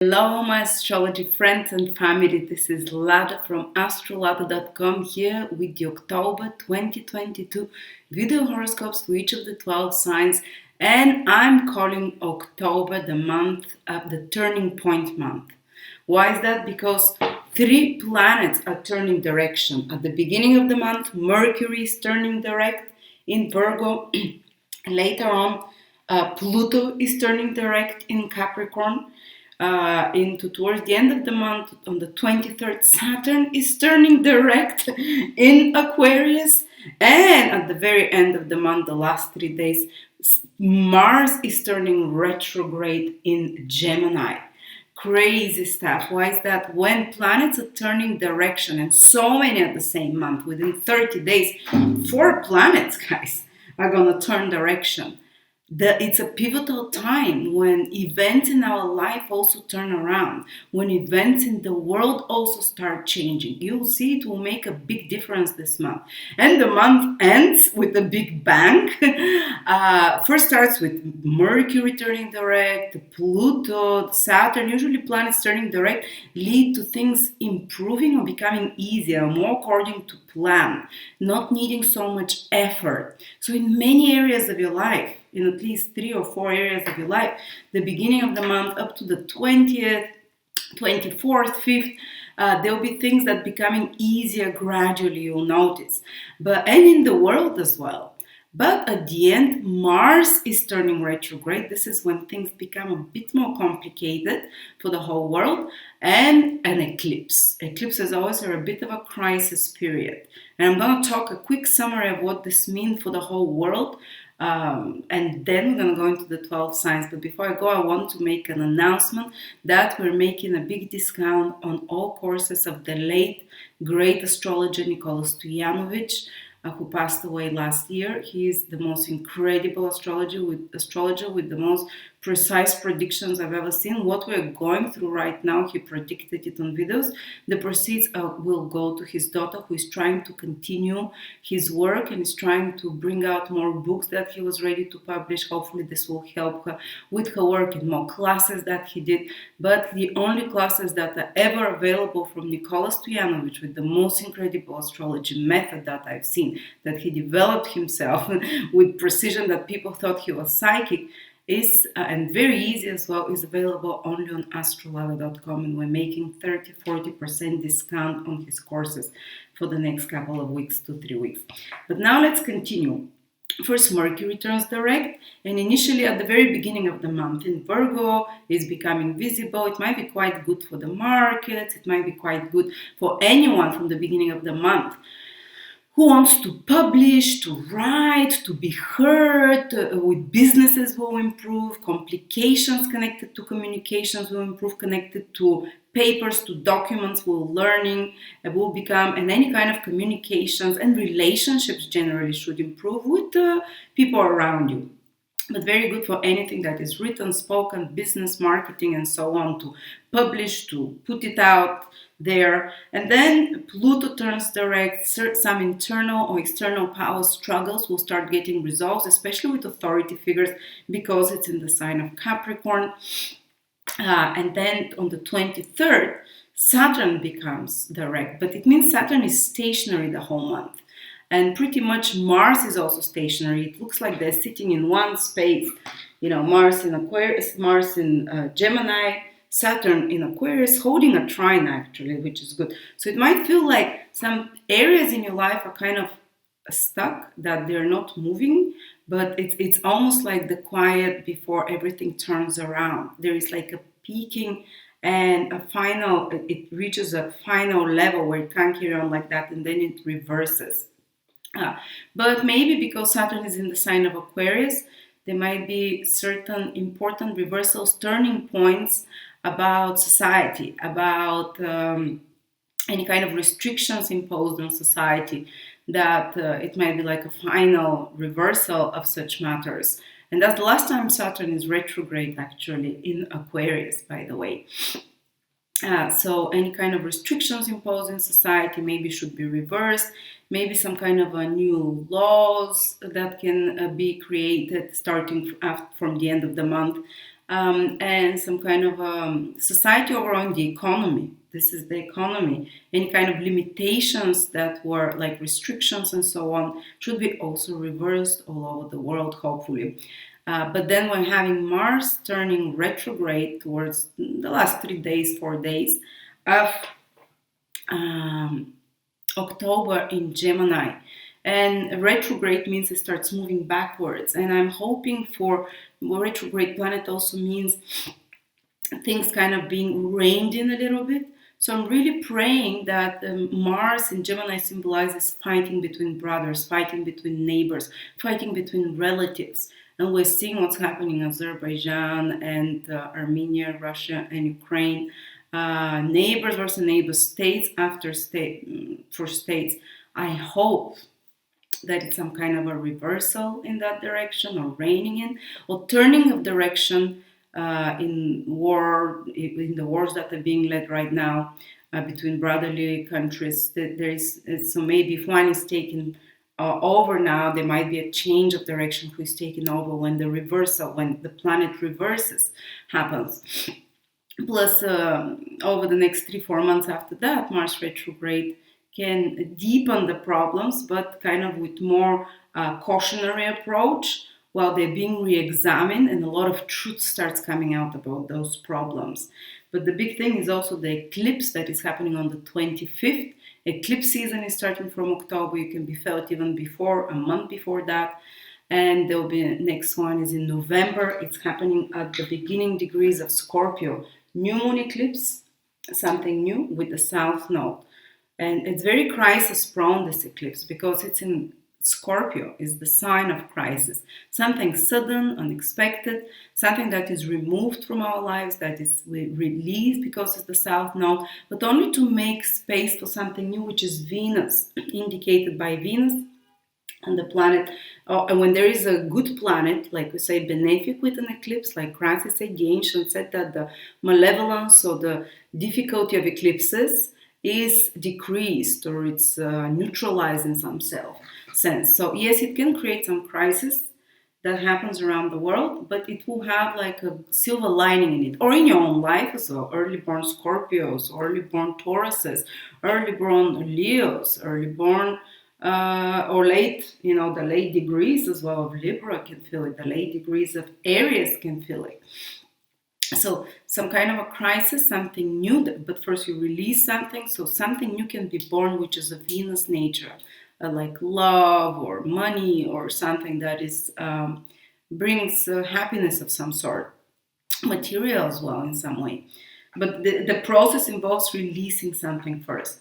Hello, my astrology friends and family. This is Lada from AstroladaOfficial here with the October 2022 video horoscopes for each of the 12 signs. And I'm calling October the month of the turning point month. Why is that? Because three planets are turning direction. At the beginning of the month, Mercury is turning direct in Virgo. Later on, Pluto is turning direct in Capricorn. Into towards the end of the month, on the 23rd, Saturn is turning direct in Aquarius, and at the very end of the month, the last 3 days, Mars is turning retrograde in Gemini. Crazy stuff. Why is that? When planets are turning direction, and so many at the same month, within 30 days, 4 planets, guys, are gonna turn direction. It's a pivotal time when events in our life also turn around, when events in the world also start changing. You'll see it will make a big difference this month. And the month ends with a big bang. First starts with Mercury turning direct, Pluto, Saturn, usually planets turning direct lead to things improving or becoming easier, more according to plan, not needing so much effort. So in many areas of your life, in at least 3 or 4 areas of your life, the beginning of the month up to the 20th, 24th, 5th, there will be things that becoming easier gradually, you'll notice. And in the world as well. But at the end, Mars is turning retrograde. This is when things become a bit more complicated for the whole world. And an eclipse. Eclipses always are a bit of a crisis period. And I'm going to talk a quick summary of what this means for the whole world. And then we're going to go into the 12 signs. But before I go, I want to make an announcement that we're making a big discount on all courses of the late great astrologer Nicola Stojanovic, who passed away last year. He is the most incredible astrologer with the most precise predictions I've ever seen. What we're going through right now, he predicted it on videos. The proceeds will go to his daughter, who is trying to continue his work and is trying to bring out more books that he was ready to publish. Hopefully this will help her with her work in more classes that he did. But the only classes that are ever available from Nicola Stojanovic, with the most incredible astrology method that I've seen, that he developed himself with precision that people thought he was psychic, is and very easy as well, is available only on astrolada.com, and we're making 30-40% discount on his courses for the next couple of weeks to 3 weeks. But now let's continue. First, Mercury turns direct, and initially at the very beginning of the month in Virgo is becoming visible. It might be quite good for the markets. It might be quite good for anyone from the beginning of the month who wants to publish, to write, to be heard. With businesses will improve, complications connected to communications will improve, connected to papers, to documents, will learning, it will become, and any kind of communications and relationships generally should improve with the people around you. But very good for anything that is written, spoken, business, marketing, and so on, to publish, to put it out there. And then Pluto turns direct. Some internal or external power struggles will start getting resolved, especially with authority figures, because it's in the sign of Capricorn. And then on the 23rd, Saturn becomes direct. But it means Saturn is stationary the whole month. And pretty much Mars is also stationary. It looks like they're sitting in one space. Mars in Aquarius, Mars in Gemini, Saturn in Aquarius, holding a trine actually, which is good. So it might feel like some areas in your life are kind of stuck, that they're not moving, but it's almost like the quiet before everything turns around. There is like a peaking and it reaches a final level where it can't carry on like that, and then it reverses. But maybe because Saturn is in the sign of Aquarius, there might be certain important reversals, turning points about society, about any kind of restrictions imposed on society, that it might be like a final reversal of such matters. And that's the last time Saturn is retrograde, actually, in Aquarius, by the way. So any kind of restrictions imposed in society maybe should be reversed. Maybe some kind of new laws that can be created starting from the end of the month. and some kind of society overall in the economy. This is the economy. Any kind of limitations that were like restrictions and so on should be also reversed all over the world, hopefully. But then when having Mars turning retrograde towards the last 3 days, 4 days of October in Gemini, and retrograde means it starts moving backwards, and I'm hoping for retrograde planet also means things kind of being reined in a little bit. So I'm really praying that Mars in Gemini symbolizes fighting between brothers, fighting between neighbors, fighting between relatives. And we're seeing what's happening in Azerbaijan and Armenia, Russia and Ukraine. Neighbors versus neighbors, states after state for states. I hope that it's some kind of a reversal in that direction, or reining in, or turning of direction in the wars that are being led right now between brotherly countries. So maybe if one is taken over now, there might be a change of direction who is taken over when the planet reverses happens. Plus, over the next 3-4 months after that, Mars retrograde can deepen the problems, but kind of with more cautionary approach, while they're being re-examined, and a lot of truth starts coming out about those problems. But the big thing is also the eclipse that is happening on the 25th. Eclipse season is starting from October. You can be felt even before, a month before that. And there will be next one is in November. It's happening at the beginning degrees of Scorpio. New moon eclipse, something new with the south node. And it's very crisis prone, this eclipse, because it's in Scorpio, is the sign of crisis. Something sudden, unexpected, something that is removed from our lives, that is released because it's the south node, but only to make space for something new, which is Venus, indicated by Venus and the planet. And when there is a good planet, like we say, benefic with an eclipse, like Francis said, the ancients said that the malevolence or the difficulty of eclipses is decreased, or it's neutralized in some sense. So yes, it can create some crisis that happens around the world, but it will have like a silver lining in it, or in your own life as well. Early born Scorpios, early born Tauruses, early born Leos, early born or late, the late degrees as well of Libra can feel it. The late degrees of Aries can feel it. So some kind of a crisis, something new, but first you release something, so something new can be born, which is a Venus nature, like love or money or something that is brings happiness of some sort, material as well in some way. But the process involves releasing something first.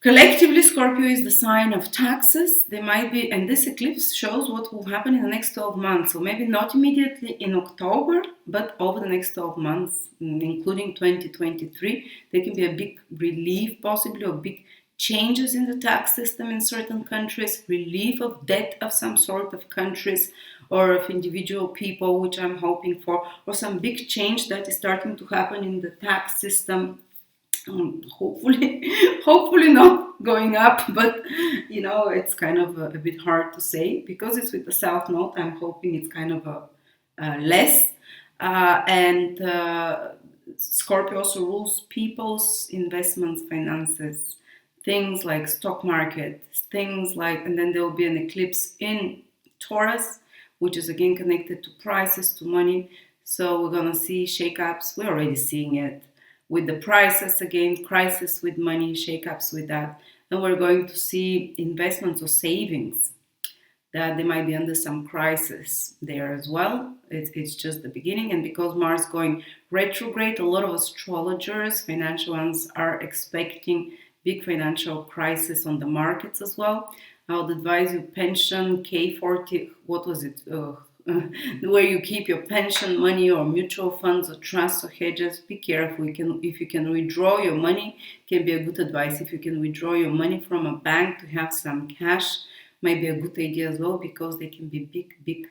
Collectively, Scorpio is the sign of taxes. There might be, and this eclipse shows what will happen in the next 12 months. So maybe not immediately in October, but over the next 12 months, including 2023, there can be a big relief, possibly, or big changes in the tax system in certain countries, relief of debt of some sort of countries or of individual people, which I'm hoping for, or some big change that is starting to happen in the tax system. Hopefully not going up, but it's kind of a bit hard to say because it's with the south node. I'm hoping it's kind of less, and Scorpio also rules people's investments, finances, things like stock market, things like, and then there will be an eclipse in Taurus, which is again connected to prices, to money. So we're gonna see shakeups. We're already seeing it with the prices again, crisis with money, shakeups with that. And we're going to see investments or savings that they might be under some crisis there as well. It's just the beginning. And because Mars going retrograde, a lot of astrologers, financial ones, are expecting big financial crisis on the markets as well. I would advise you pension, K40, what was it? Where you keep your pension money or mutual funds or trusts or hedges, be careful. If you can withdraw your money, can be a good advice. If you can withdraw your money from a bank to have some cash, might be a good idea as well, because there can be big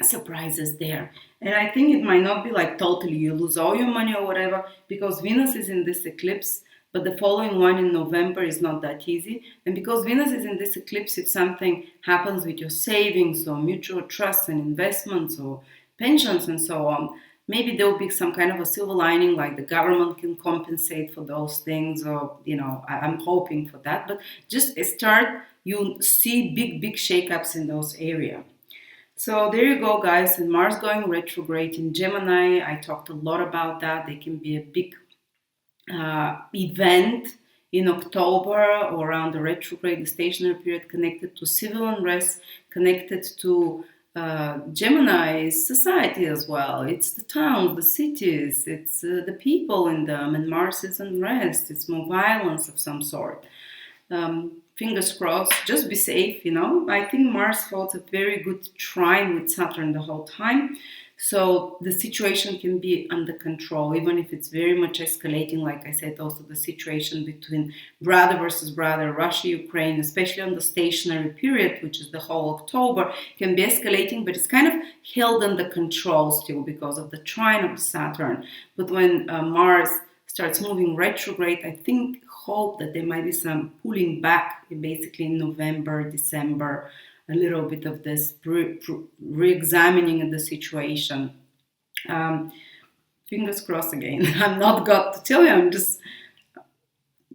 surprises there. And I think it might not be like totally you lose all your money or whatever, because Venus is in this eclipse. But the following one in November is not that easy. And because Venus is in this eclipse, if something happens with your savings or mutual trusts and investments or pensions and so on. Maybe there will be some kind of a silver lining, like the government can compensate for those things, or I'm hoping for that. But just start, you see big shakeups in those areas. So there you go, guys. And Mars going retrograde in Gemini. I talked a lot about that. They can be a big event in October or around the retrograde, the stationary period, connected to civil unrest, connected to Gemini's society as well. It's the towns, the cities, it's the people in them, and Mars is unrest. It's more violence of some sort. Fingers crossed, just be safe, I think Mars holds a very good trine with Saturn the whole time. So the situation can be under control, even if it's very much escalating. Like I said, also the situation between brother versus brother, Russia, Ukraine, especially on the stationary period, which is the whole October, can be escalating, but it's kind of held under control still because of the trine of Saturn. But when Mars starts moving retrograde, I hope that there might be some pulling back, basically in November, December, a little bit of this re-examining of the situation. Fingers crossed again. I'm not God to tell you, I'm just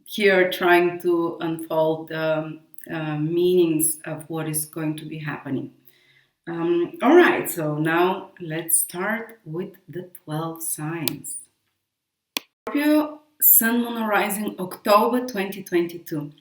here trying to unfold the meanings of what is going to be happening. All right, so now let's start with the 12 signs. Scorpio, Sun, Moon, Rising, October 2022.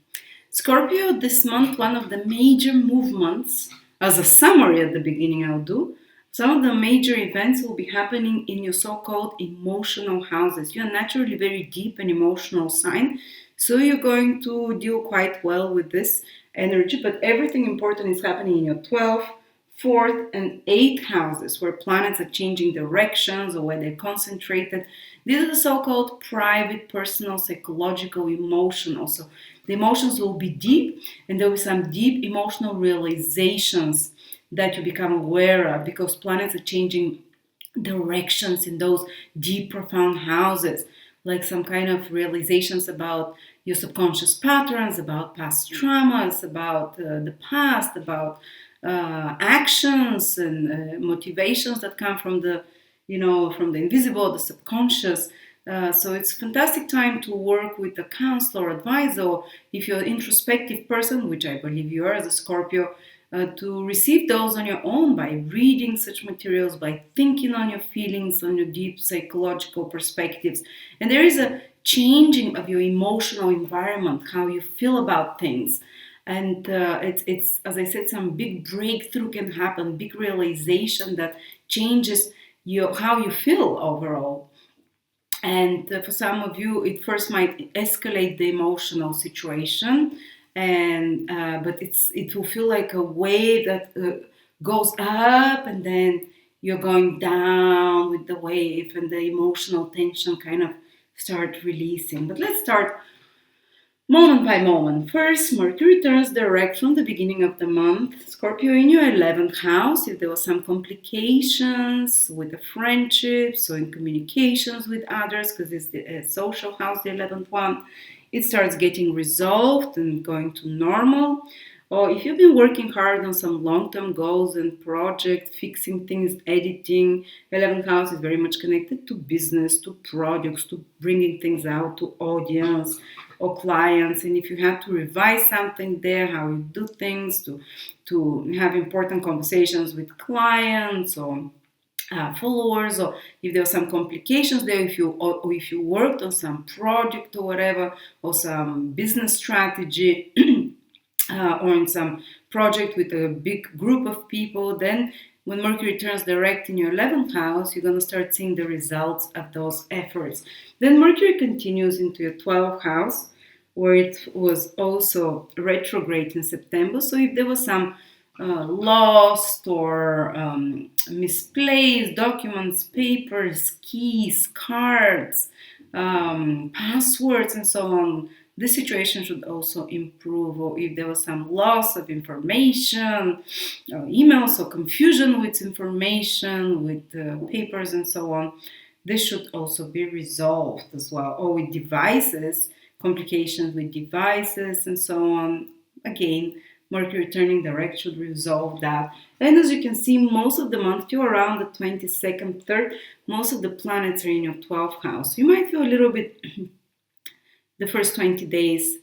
Scorpio, this month, one of the major movements, as a summary at the beginning I'll do, some of the major events will be happening in your so-called emotional houses. You are naturally very deep and emotional sign, so you're going to deal quite well with this energy, but everything important is happening in your 12th, 4th, and 8th houses, where planets are changing directions or where they're concentrated. These are the so-called private, personal, psychological, emotional. So the emotions will be deep, and there will be some deep emotional realizations that you become aware of, because planets are changing directions in those deep, profound houses, like some kind of realizations about your subconscious patterns, about past traumas, about the past, about actions and motivations that come from the from the invisible, the subconscious. So it's a fantastic time to work with a counselor, advisor, if you're an introspective person, which I believe you are as a Scorpio, to receive those on your own by reading such materials, by thinking on your feelings, on your deep psychological perspectives. And there is a changing of your emotional environment, how you feel about things. And it's, as I said, some big breakthrough can happen, big realization that changes how you feel overall. And for some of you, it first might escalate the emotional situation, and but it will feel like a wave that goes up, and then you're going down with the wave, and the emotional tension kind of start releasing. But let's start moment by moment. First, Mercury turns direct from the beginning of the month. Scorpio, in your 11th house, if there was some complications with the friendships or in communications with others, because it's the social house, the 11th one, it starts getting resolved and going to normal. Or if you've been working hard on some long-term goals and projects, fixing things, editing, 11th house is very much connected to business, to projects, to bringing things out to audience or clients. And if you have to revise something there, how you do things, to have important conversations with clients or followers, or if there are some complications there, if you worked on some project or whatever, or some business strategy, or in some project with a big group of people, then when Mercury turns direct in your 11th house, you're going to start seeing the results of those efforts. Then Mercury continues into your 12th house, where it was also retrograde in September. So if there was some lost or misplaced documents, papers, keys, cards, passwords, and so on, this situation should also improve. Or if there was some loss of information, emails, or confusion with information, with papers and so on, this should also be resolved as well. Or with devices, complications with devices and so on. Again, Mercury turning direct should resolve that. And as you can see, most of the month, you're around the 22nd, 3rd, most of the planets are in your 12th house. You might feel a little bit the first 20 days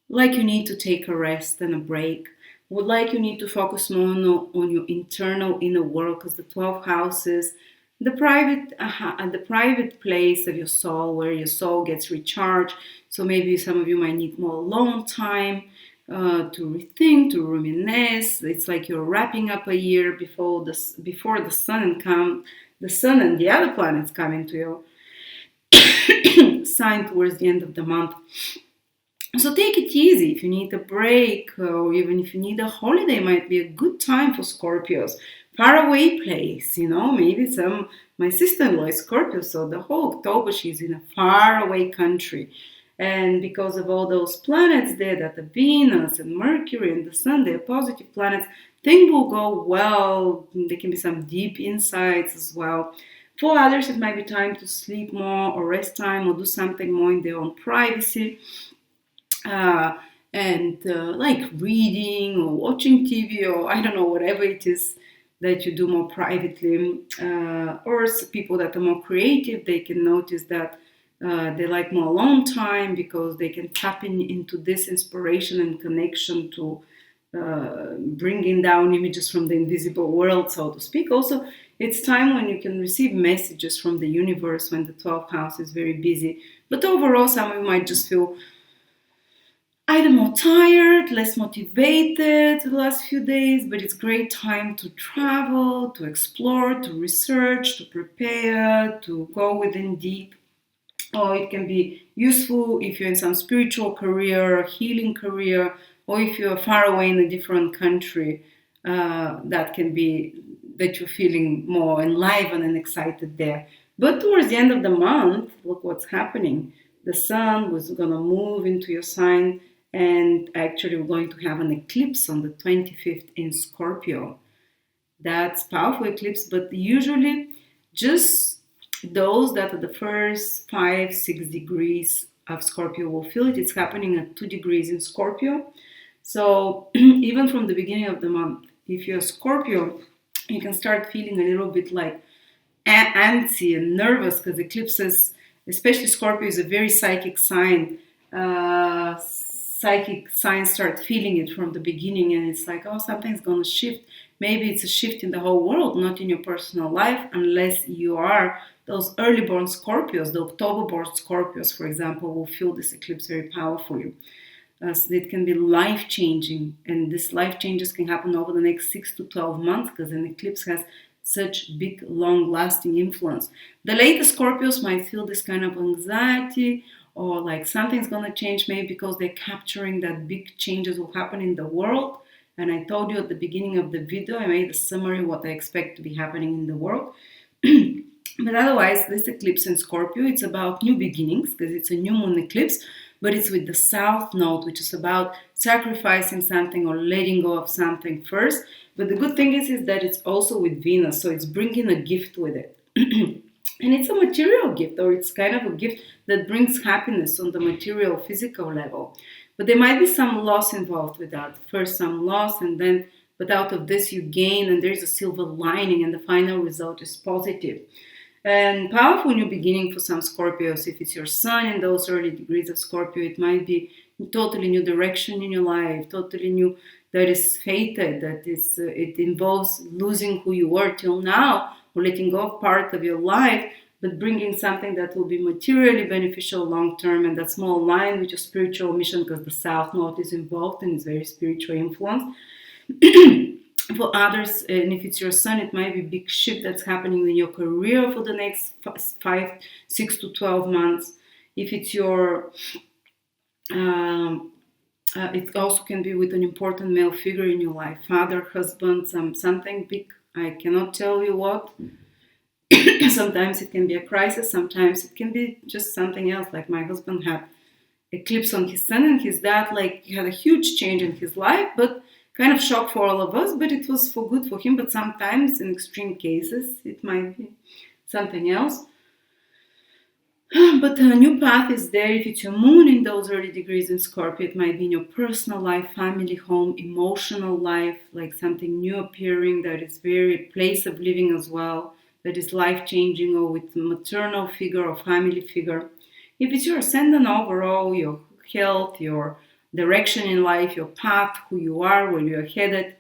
like you need to take a rest and a break. Would like you need to focus more on your internal inner world, because the 12th house is the private place of your soul, where your soul gets recharged. So maybe some of you might need more alone time to rethink, to reminisce. It's like you're wrapping up a year before the sun and the other planets come into your sign towards the end of the month. So take it easy. If you need a break, or even if you need a holiday, might be a good time for Scorpios. Far away place, maybe my sister-in-law is Scorpio, so the whole October she's in a far away country. And because of all those planets there, that the Venus and Mercury and the Sun, they're positive planets, things will go well. There can be some deep insights as well. For others, it might be time to sleep more, or rest time, or do something more in their own privacy. Like reading or watching TV, or I don't know, whatever it is that you do more privately. Or people that are more creative, they can notice that they like more alone time, because they can tap into this inspiration and connection to bringing down images from the invisible world, so to speak. Also, it's time when you can receive messages from the universe when the 12th house is very busy. But overall, some of you might just feel either more tired, less motivated the last few days, but it's great time to travel, to explore, to research, to prepare, to go within deep. Or it can be useful if you're in some spiritual career, healing career, or if you're far away in a different country, that you're feeling more enlivened and excited there. But towards the end of the month, look what's happening. The sun was going to move into your sign, and actually we're going to have an eclipse on the 25th in Scorpio. That's powerful eclipse, but usually just those that are the first 5-6 degrees of Scorpio will feel it. It's happening at 2 degrees in Scorpio. So even from the beginning of the month, if you're a Scorpio, you can start feeling a little bit like antsy and nervous, because eclipses, especially Scorpio, is a very psychic sign. Psychic signs start feeling it from the beginning, and it's like, oh, something's going to shift. Maybe it's a shift in the whole world, not in your personal life, unless you are those early-born Scorpios. The October-born Scorpios, for example, will feel this eclipse very powerfully. So it can be life-changing, and these life changes can happen over the next 6 to 12 months, because an eclipse has such big, long-lasting influence. The later Scorpios might feel this kind of anxiety, or like something's going to change, maybe because they're capturing that big changes will happen in the world. And I told you at the beginning of the video, I made a summary of what I expect to be happening in the world. But otherwise, this eclipse in Scorpio, it's about new beginnings, because it's a new moon eclipse, but it's with the South Node, which is about sacrificing something or letting go of something first. But the good thing is that it's also with Venus, so it's bringing a gift with it. And it's a material gift, or it's kind of a gift that brings happiness on the material, physical level. But there might be some loss involved with that. First some loss, but out of this you gain, and there's a silver lining, and the final result is positive. And powerful new beginning for some Scorpios. If it's your sun in those early degrees of Scorpio, it might be a totally new direction in your life, totally new, that is fated, that is, it involves losing who you were till now, or letting go of part of your life, but bringing something that will be materially beneficial long term, and that's more aligned with your spiritual mission, because the South Node is involved and is very spiritual influence. For others, and if it's your sun, it might be a big shift that's happening in your career for the next 6 to 12 months. If it's your, it also can be with an important male figure in your life, father, husband, something big. I cannot tell you what. Sometimes it can be a crisis, sometimes it can be just something else. Like my husband had eclipse on his sun, and his dad, like, he had a huge change in his life, but kind of shock for all of us, but it was for good for him. But sometimes in extreme cases, it might be something else. But a new path is there. If it's your moon in those early degrees in Scorpio, it might be in your personal life, family, home, emotional life, like something new appearing that is very place of living as well, that is life-changing, or with maternal figure or family figure. If it's your ascendant overall, your health, your direction in life, your path, who you are, where you're headed.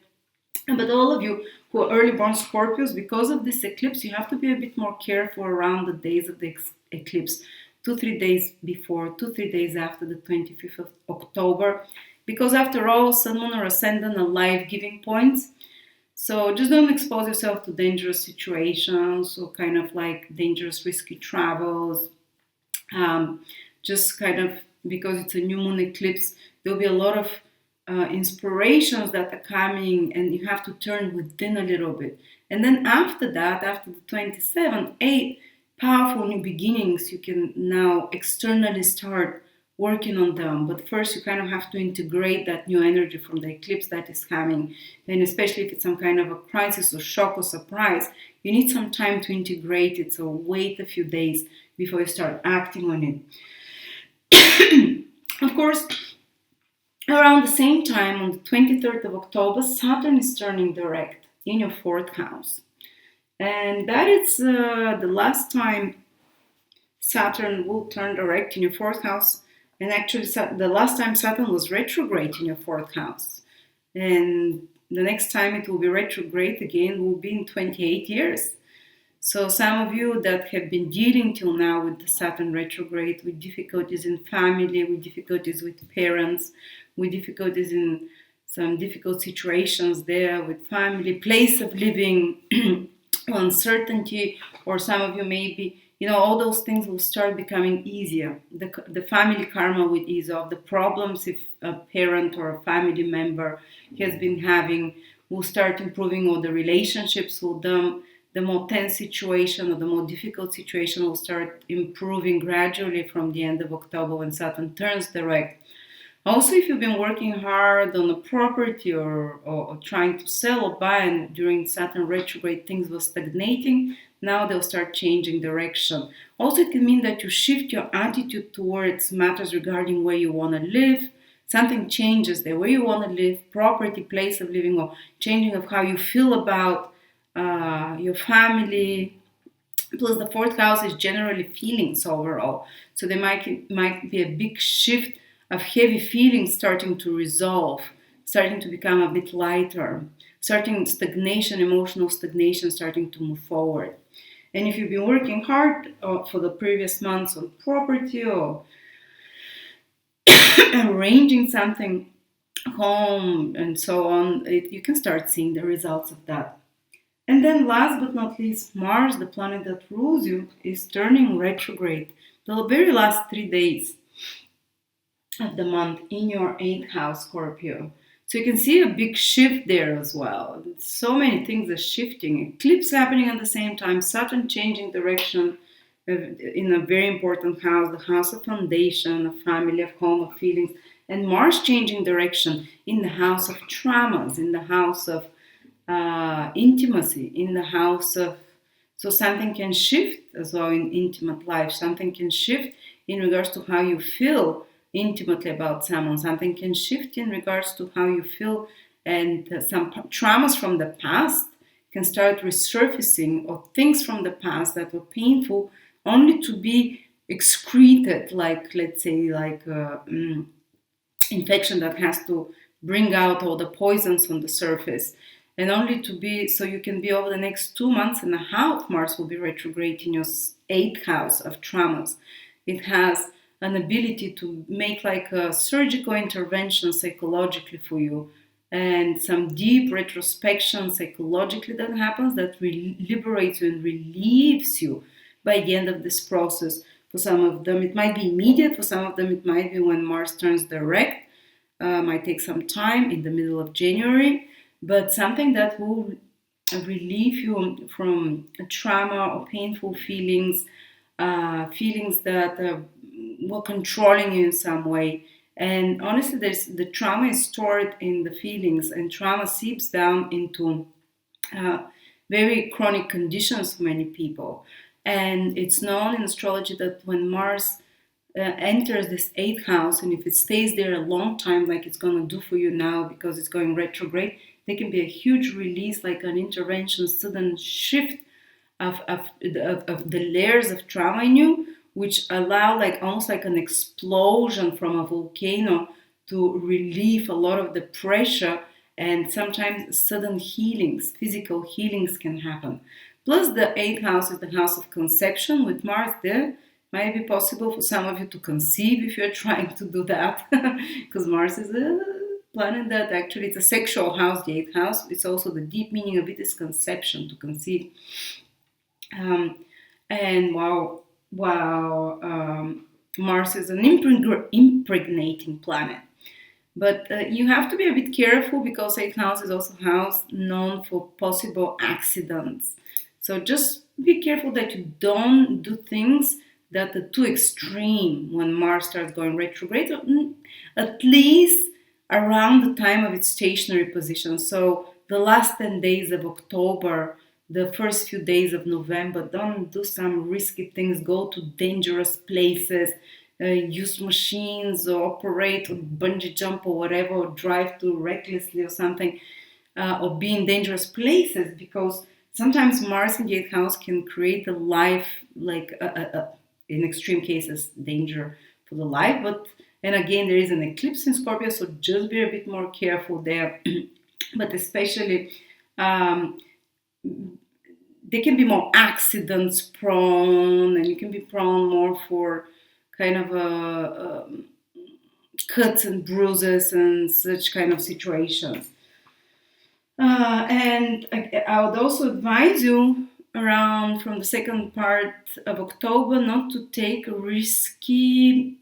But all of you who are early born Scorpios, because of this eclipse, you have to be a bit more careful around the days of the eclipse. 2-3 days before, 2-3 days after the 25th of October. Because after all, Sun, Moon, or Ascendant are life-giving points. So just don't expose yourself to dangerous situations or kind of like dangerous, risky travels. Just kind of, because it's a new moon eclipse, there'll be a lot of inspirations that are coming, and you have to turn within a little bit. And then after that, after the 27th, 8 powerful new beginnings, you can now externally start working on them. But first, you kind of have to integrate that new energy from the eclipse that is coming. And especially if it's some kind of a crisis or shock or surprise, you need some time to integrate it. So wait a few days before you start acting on it. Of course, around the same time, on the 23rd of October, Saturn is turning direct in your 4th house. And that is the last time Saturn will turn direct in your 4th house. And actually, the last time Saturn was retrograde in your 4th house. And the next time it will be retrograde again will be in 28 years. So some of you that have been dealing till now with the Saturn retrograde, with difficulties in family, with difficulties with parents, with difficulties in some difficult situations there with family, place of living, uncertainty, or some of you maybe, all those things will start becoming easier. The family karma will ease off. The problems if a parent or a family member has been having will start improving, or the relationships with them, the more tense situation or the more difficult situation will start improving gradually from the end of October when Saturn turns direct. Also, if you've been working hard on a property or trying to sell or buy, and during Saturn retrograde things were stagnating, now they'll start changing direction. Also, it can mean that you shift your attitude towards matters regarding where you want to live. Something changes there, where you want to live, property, place of living, or changing of how you feel about your family. Plus, the 4th house is generally feelings overall. So there might be a big shift of heavy feelings starting to resolve, starting to become a bit lighter, starting stagnation, emotional stagnation, starting to move forward. And if you've been working hard for the previous months on property or arranging something, home, and so on, you can start seeing the results of that. And then last but not least, Mars, the planet that rules you, is turning retrograde the very last 3 days of the month in your 8th house, Scorpio. So you can see a big shift there as well. So many things are shifting. Eclipse happening at the same time, Saturn changing direction in a very important house, the house of foundation, of family, of home, of feelings, and Mars changing direction in the house of traumas, in the house of intimacy, in the house of, so something can shift as well in intimate life. Something can shift in regards to how you feel intimately about someone. Something can shift in regards to how you feel, and some traumas from the past can start resurfacing, or things from the past that were painful only to be excreted, like, let's say, like infection that has to bring out all the poisons on the surface. And only to be, so you can be over the next 2 months and a half, Mars will be retrograde in your 8th house of traumas. It has an ability to make like a surgical intervention psychologically for you, and some deep retrospection psychologically that happens that liberates you and relieves you by the end of this process. For some of them, it might be immediate. For some of them, it might be when Mars turns direct. Might take some time in the middle of January. But something that will relieve you from trauma or painful feelings, feelings that were controlling you in some way. And honestly, the trauma is stored in the feelings, and trauma seeps down into very chronic conditions for many people. And it's known in astrology that when Mars enters this 8th house, and if it stays there a long time, like it's going to do for you now because it's going retrograde, there can be a huge release, like an intervention, sudden shift of the layers of trauma in you, which allow like almost like an explosion from a volcano to relieve a lot of the pressure, and sometimes sudden healings, physical healings can happen. Plus the 8th house is the house of conception with Mars there. Might be possible for some of you to conceive if you're trying to do that, because Mars is a planet that actually it's a sexual house, the 8th house. It's also the deep meaning of it is conception, to conceive. And Mars is an impregnating planet. But you have to be a bit careful because 8th house is also a house known for possible accidents. So just be careful that you don't do things that are too extreme when Mars starts going retrograde, at least around the time of its stationary position. So the last 10 days of October, the first few days of November, don't do some risky things, go to dangerous places, use machines or operate or bungee jump or whatever, or drive too recklessly or something, or be in dangerous places, because sometimes Mars in the 8th house can create a life, like in extreme cases, danger for the life. But and again, there is an eclipse in Scorpio, so just be a bit more careful there. But especially, they can be more accidents prone, and you can be prone more for kind of cuts and bruises and such kind of situations. And I would also advise you around from the second part of October not to take risky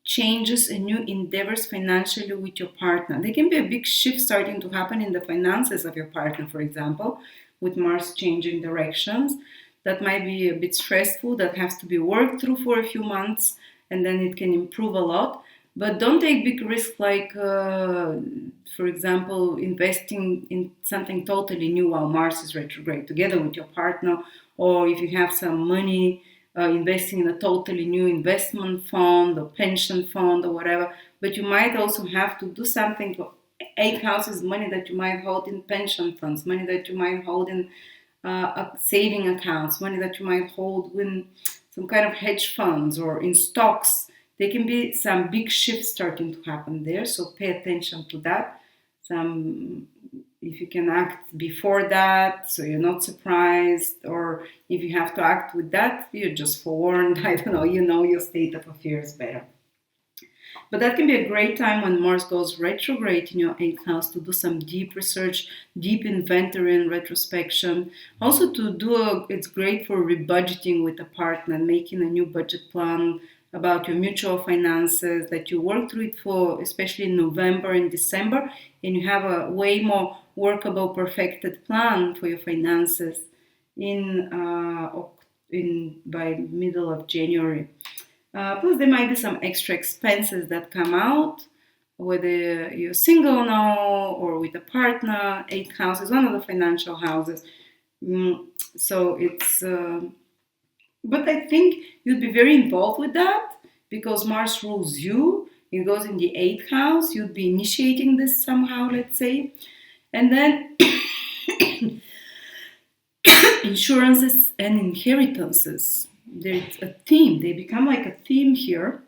changes and new endeavors financially with your partner. There can be a big shift starting to happen in the finances of your partner, for example, with Mars changing directions. That might be a bit stressful, that has to be worked through for a few months, and then it can improve a lot. But don't take big risks like, for example, investing in something totally new while Mars is retrograde together with your partner, or if you have some money, investing in a totally new investment fund or pension fund or whatever. But you might also have to do something for 8th house is money that you might hold in pension funds, money that you might hold in saving accounts, money that you might hold in some kind of hedge funds or in stocks. There can be some big shifts starting to happen there, so pay attention to that. If you can act before that, so you're not surprised, or if you have to act with that, you're just forewarned. I don't know, you know your state of affairs better. But that can be a great time when Mars goes retrograde in your 8th house to do some deep research, deep inventory and retrospection. Also it's great for rebudgeting with a partner, making a new budget plan about your mutual finances, that you work through it for, especially in November and December, and you have a way more workable, perfected plan for your finances by middle of January. Plus, there might be some extra expenses that come out, whether you're single now or with a partner. 8th house is one of the financial houses. So it's, but I think you'd be very involved with that because Mars rules you. It goes in the 8th house. You'd be initiating this somehow, let's say. And then insurances and inheritances. There's a theme. They become like a theme here.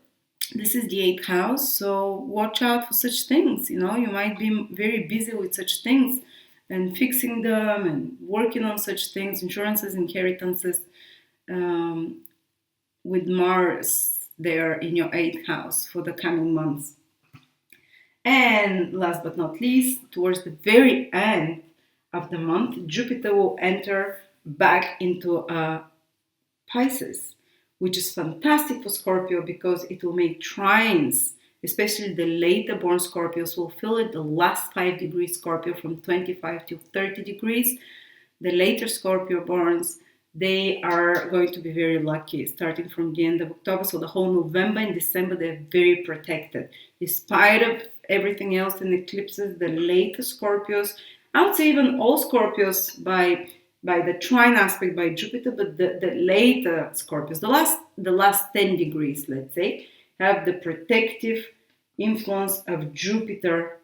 This is the 8th house, so watch out for such things. You know, you might be very busy with such things and fixing them and working on such things, insurances, inheritances, with Mars there in your 8th house for the coming months. And last but not least, towards the very end of the month, Jupiter will enter back into Pisces, which is fantastic for Scorpio because it will make trines, especially the later born Scorpios will feel it, the last 5 degrees Scorpio from 25 to 30 degrees. The later Scorpio borns, they are going to be very lucky starting from the end of October. So the whole November and December, they're very protected. Despite of everything else in eclipses, the later Scorpios, I would say even all Scorpios by by the trine aspect by Jupiter, but the later Scorpios, the last 10 degrees, let's say, have the protective influence of Jupiter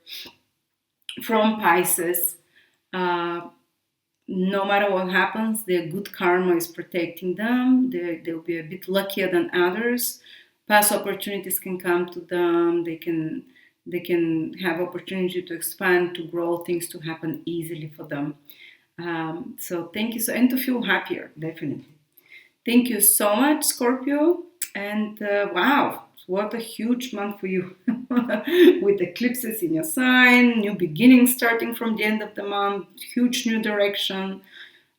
from Pisces. No matter what happens, their good karma is protecting them. They'll be a bit luckier than others. Past opportunities can come to them. They can have opportunity to expand, to grow, things to happen easily for them. So thank you, and to feel happier, definitely. Thank you so much, Scorpio. And wow, what a huge month for you with eclipses in your sign, new beginnings starting from the end of the month, huge new direction.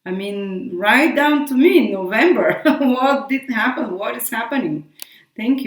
I mean, right down to me in November. What did happen? What is happening? Thank you.